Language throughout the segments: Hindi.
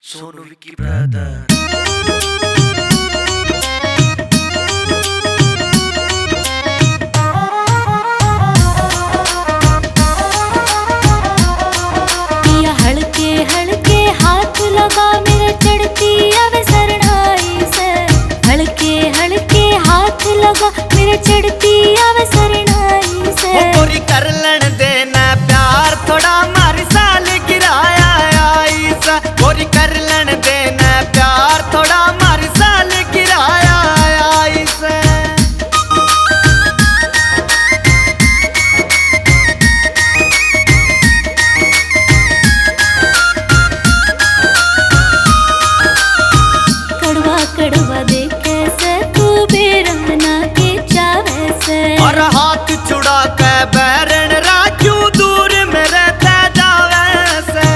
Sono Vicky Brother. पिया हल्के हल्के हाथ लगा मेरे चढ़ती आवे सरनाई से। हल्के हल्के हाथ लगा मेरे चढ़ती आवे सरनाई से। पूरी कर लन देना प्यार थोड़ा मारी साल गिराया आई सा। पूरी कर लन देना प्यार थोड़ा मारी साल गिराया आई सा। कड़वा कड़वा देखे से तू बेरहना के चावे से। और हाथ छुड़ा के बैरन राजू दूर में रहता जावे से।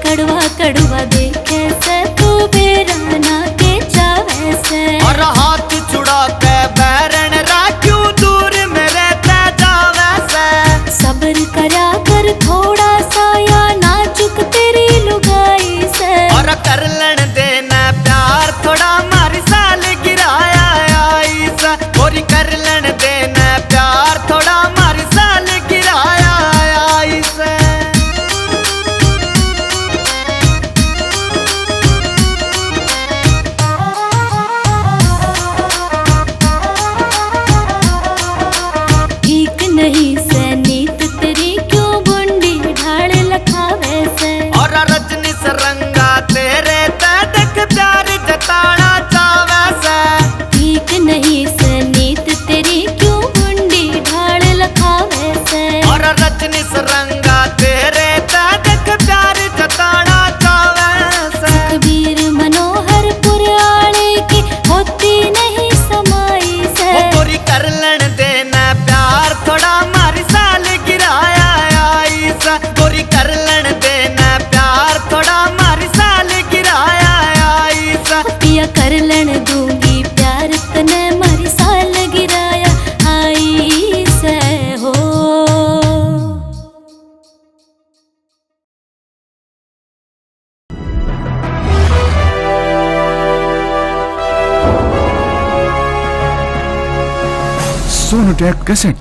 कड़वा कड़वा देखे से तू बेरहना के चावे से। और हाथ छुड़ा के बैरन राजू दूर में रहता जावे से। सब्र करा कर थोड़ा सा या नाजुक तेरी लुगाई से। और कर लन देना प्यार थोड़ा मारी साल गिराया आई सा। और कर लन देना प्यार थोड़ा मारी साल गिराया आई सा। ठीक नहीं से नीत तेरी क्यों बुंडी ढाल लखावे से। और रजनी सरंगा तेरे तक प्यार जताना चावे से। ठीक नहीं से नीत तेरी क्यों बुंडी ढाल लखावे से। और रजनी सरंगा तेरे तक प्यार जताना चावे से। कबीर मनोहर पुराणे की होती नहीं समाई से। पूरी कर लन देना प्यार थोड़ा मारी साल गिराया आई सा। पूरी कर लन देना प्यार थोड़ा मारी साल गिराया आई सा। पिया कर लन दूंगी प्यार तने मारी साल गिराया आई से हो। सोनोटेक कैसेट